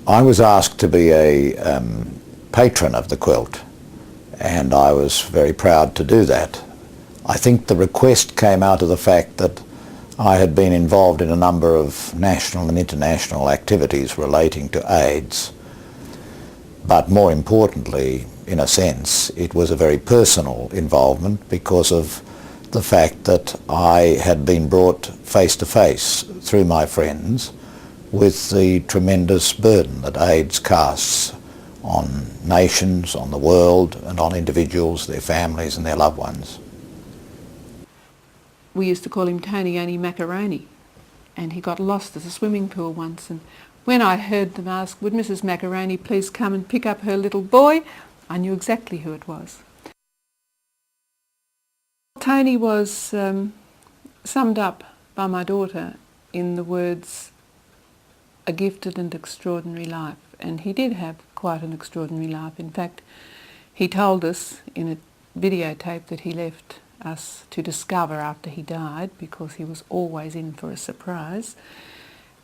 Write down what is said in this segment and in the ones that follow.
I was asked to be a patron of the quilt, and I was very proud to do that. I think the request came out of the fact that I had been involved in a number of national and international activities relating to AIDS, but more importantly, in a sense, it was a very personal involvement because of the fact that I had been brought face to face through my friends with the tremendous burden that AIDS casts on nations, on the world, and on individuals, their families and their loved ones. We used to call him Tony Only Macaroni, and he got lost at a swimming pool once, and when I heard them ask, would Mrs. Macaroni please come and pick up her little boy, I knew exactly who it was. Tony was summed up by my daughter in the words, a gifted and extraordinary life, and he did have quite an extraordinary life. In fact, he told us in a videotape that he left us to discover after he died, because he was always in for a surprise,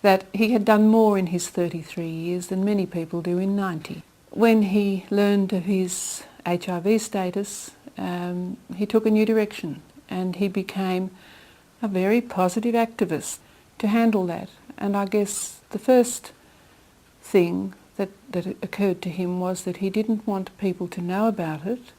that he had done more in his 33 years than many people do in 90. When he learned of his HIV status, he took a new direction, and he became a very positive activist to handle that. And I guess the first thing that occurred to him was that he didn't want people to know about it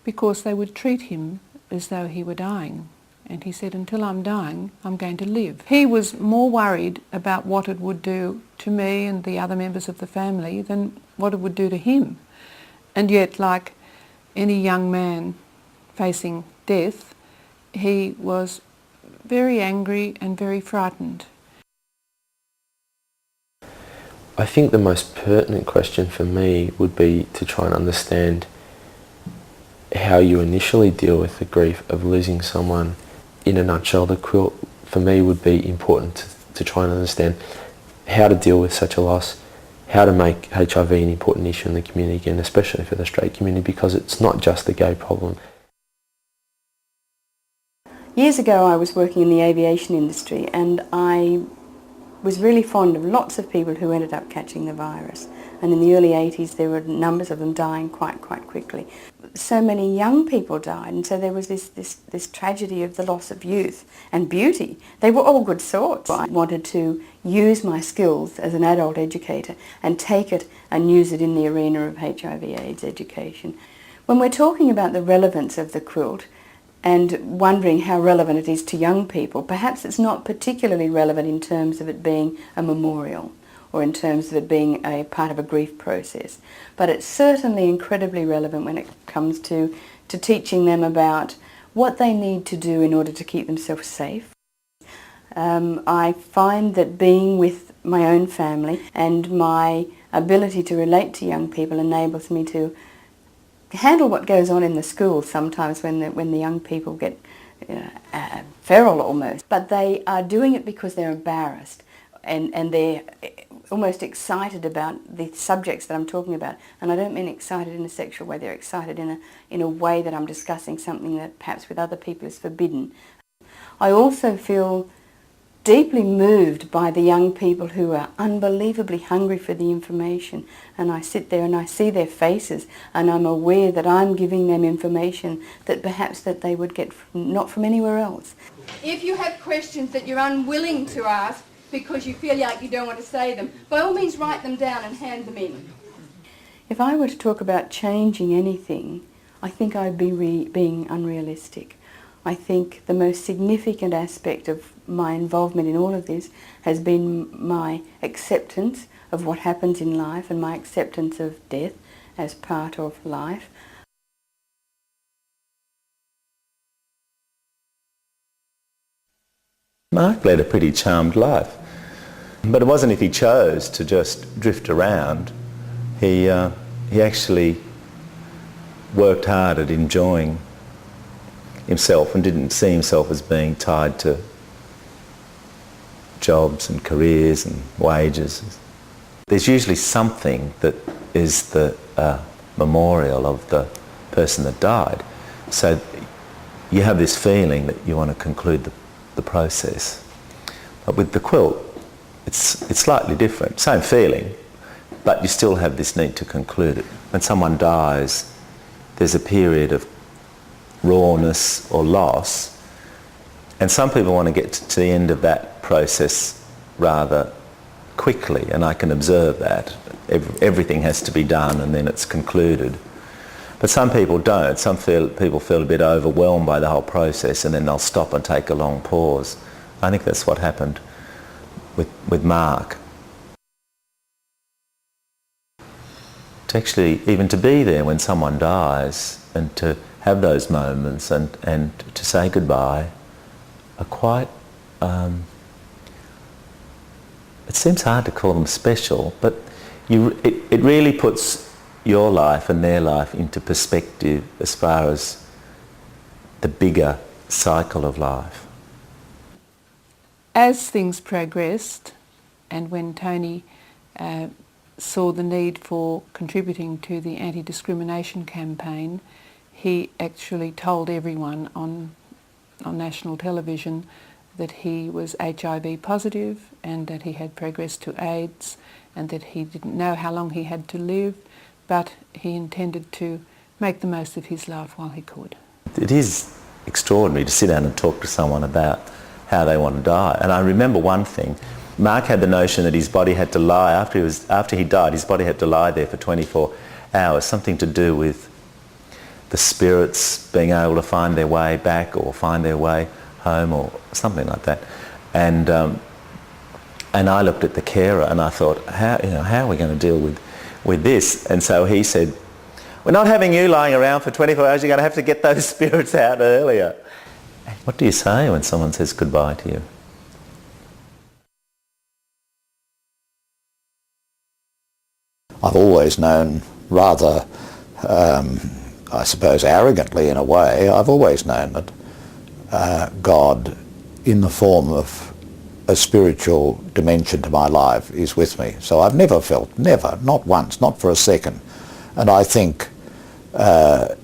because they would treat him as though he were dying. And he said, until I'm dying, I'm going to live. He was more worried about what it would do to me and the other members of the family than what it would do to him. And yet, like any young man facing death, he was very angry and very frightened. I think the most pertinent question for me would be to try and understand how you initially deal with the grief of losing someone. In a nutshell, the quilt for me would be important to try and understand how to deal with such a loss, how to make HIV an important issue in the community again, especially for the straight community, because it's not just the gay problem. Years ago I was working in the aviation industry, and I was really fond of lots of people who ended up catching the virus. And in the early 80s there were numbers of them dying quite quickly. So many young people died, and so there was this tragedy of the loss of youth and beauty. They were all good sorts. I wanted to use my skills as an adult educator and take it and use it in the arena of HIV/AIDS education. When we're talking about the relevance of the quilt and wondering how relevant it is to young people, perhaps it's not particularly relevant in terms of it being a memorial or in terms of it being a part of a grief process. But it's certainly incredibly relevant when it comes to teaching them about what they need to do in order to keep themselves safe. I find that being with my own family and my ability to relate to young people enables me to handle what goes on in the schools sometimes when the young people get feral almost. But they are doing it because they're embarrassed and they're almost excited about the subjects that I'm talking about. And I don't mean excited in a sexual way, they're excited in a way that I'm discussing something that perhaps with other people is forbidden. I also feel deeply moved by the young people who are unbelievably hungry for the information, and I sit there and I see their faces and I'm aware that I'm giving them information that perhaps that they would get not from anywhere else. If you have questions that you're unwilling to ask because you feel like you don't want to say them, by all means write them down and hand them in. If I were to talk about changing anything, I think I'd be being unrealistic. I think the most significant aspect of my involvement in all of this has been my acceptance of what happens in life and my acceptance of death as part of life. Mark led a pretty charmed life, but it wasn't if he chose to just drift around. He actually worked hard at enjoying himself and didn't see himself as being tied to jobs and careers and wages. There's usually something that is the memorial of the person that died. So you have this feeling that you want to conclude the process. But with the quilt, it's slightly different. Same feeling, but you still have this need to conclude it. When someone dies, there's a period of rawness or loss, and some people want to get to the end of that process rather quickly, and I can observe that. Everything has to be done and then it's concluded. But some people don't. Some people feel a bit overwhelmed by the whole process, and then they'll stop and take a long pause. I think that's what happened with Mark. To actually, even to be there when someone dies and to have those moments and to say goodbye are quite, it seems hard to call them special, but it really puts your life and their life into perspective as far as the bigger cycle of life. As things progressed, and when Tony saw the need for contributing to the anti-discrimination campaign, he actually told everyone on national television that he was HIV positive and that he had progressed to AIDS and that he didn't know how long he had to live, but he intended to make the most of his life while he could. It is extraordinary to sit down and talk to someone about how they want to die. And I remember one thing. Mark had the notion that his body had to lie, after he died, his body had to lie there for 24 hours, something to do with the spirits being able to find their way back or find their way home or something like that. And I looked at the carer and I thought, how are we going to deal with this? And so he said, we're not having you lying around for 24 hours, you're going to have to get those spirits out earlier. What do you say when someone says goodbye to you? I've always known, rather, I suppose arrogantly in a way, I've always known that God, in the form of a spiritual dimension to my life, is with me. So I've never felt, not once, not for a second. And I think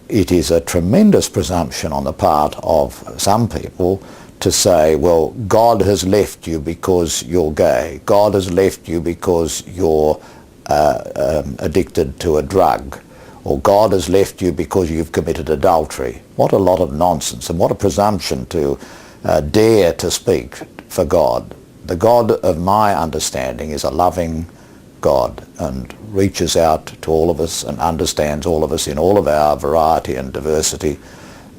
it is a tremendous presumption on the part of some people to say, well, God has left you because you're gay. God has left you because you're addicted to a drug. Or God has left you because you've committed adultery. What a lot of nonsense, and what a presumption to dare to speak for God. The God of my understanding is a loving God and reaches out to all of us and understands all of us in all of our variety and diversity,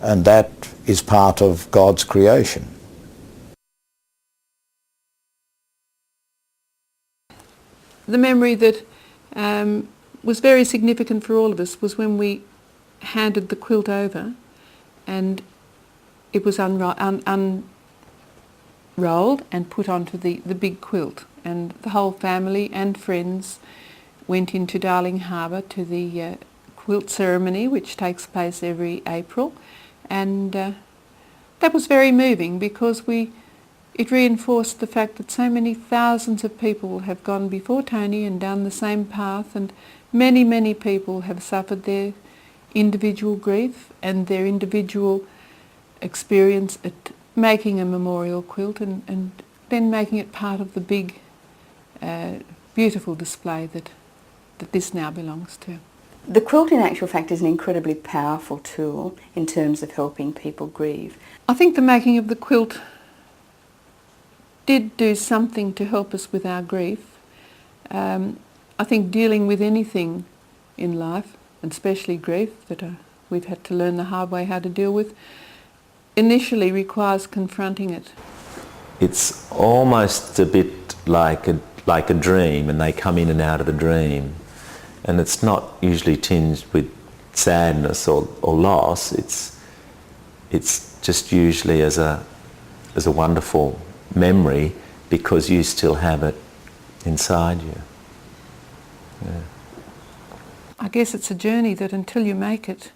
and that is part of God's creation. The memory that was very significant for all of us was when we handed the quilt over and it was unrolled and put onto the big quilt, and the whole family and friends went into Darling Harbour to the quilt ceremony, which takes place every April, and that was very moving because it reinforced the fact that so many thousands of people have gone before Tony and down the same path, and many, many people have suffered their individual grief and their individual experience at making a memorial quilt and then making it part of the big, beautiful display that this now belongs to. The quilt in actual fact is an incredibly powerful tool in terms of helping people grieve. I think the making of the quilt did do something to help us with our grief. I think dealing with anything in life, and especially grief that we've had to learn the hard way how to deal with, initially requires confronting it. It's almost a bit like a dream, and they come in and out of the dream, and it's not usually tinged with sadness or loss. It's just usually as a wonderful memory because you still have it inside you. Yeah. I guess it's a journey that until you make it,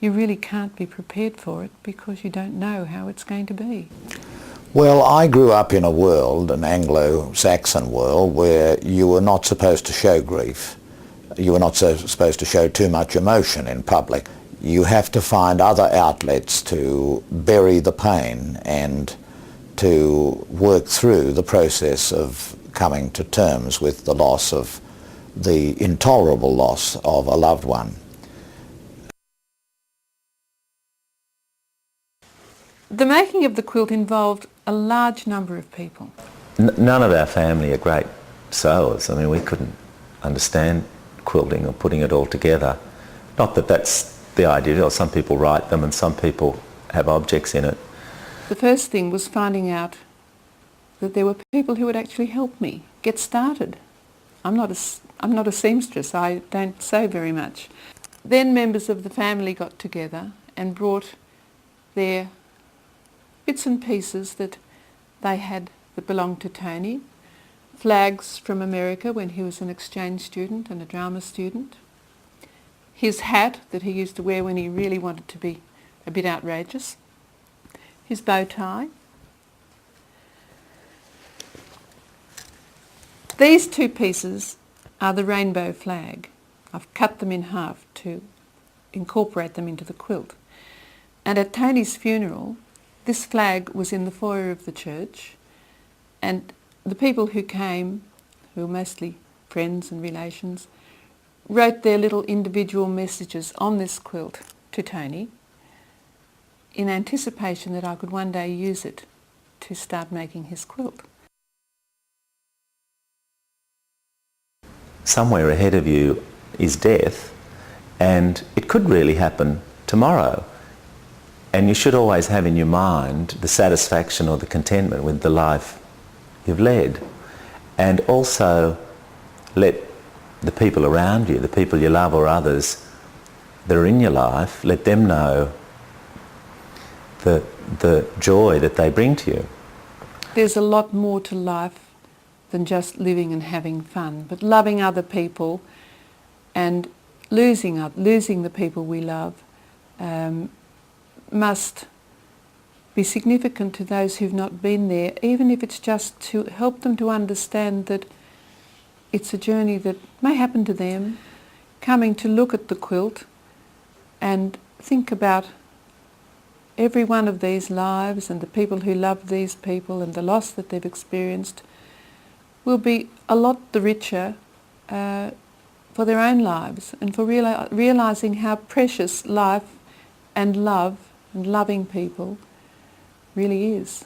you really can't be prepared for it because you don't know how it's going to be. Well, I grew up in a world, an Anglo-Saxon world, where you were not supposed to show grief. You were not supposed to show too much emotion in public. You have to find other outlets to bury the pain and to work through the process of coming to terms with the loss of the intolerable loss of a loved one. The making of the quilt involved a large number of people. None of our family are great sewers. I mean, we couldn't understand quilting or putting it all together. Not that that's the idea. Some people write them and some people have objects in it. The first thing was finding out that there were people who would actually help me get started. I'm not a seamstress, I don't sew very much. Then members of the family got together and brought their bits and pieces that they had that belonged to Tony. Flags from America when he was an exchange student and a drama student. His hat that he used to wear when he really wanted to be a bit outrageous. His bow tie. These two pieces are the rainbow flag. I've cut them in half to incorporate them into the quilt. And at Tony's funeral, this flag was in the foyer of the church, and the people who came, who were mostly friends and relations, wrote their little individual messages on this quilt to Tony in anticipation that I could one day use it to start making his quilt. Somewhere ahead of you is death, and it could really happen tomorrow. And you should always have in your mind the satisfaction or the contentment with the life you've led. And also let the people around you, the people you love or others that are in your life, let them know the joy that they bring to you. There's a lot more to life than just living and having fun, but loving other people and losing the people we love must be significant to those who've not been there, even if it's just to help them to understand that it's a journey that may happen to them, coming to look at the quilt and think about every one of these lives and the people who love these people and the loss that they've experienced will be a lot the richer for their own lives and for realising how precious life and love and loving people really is.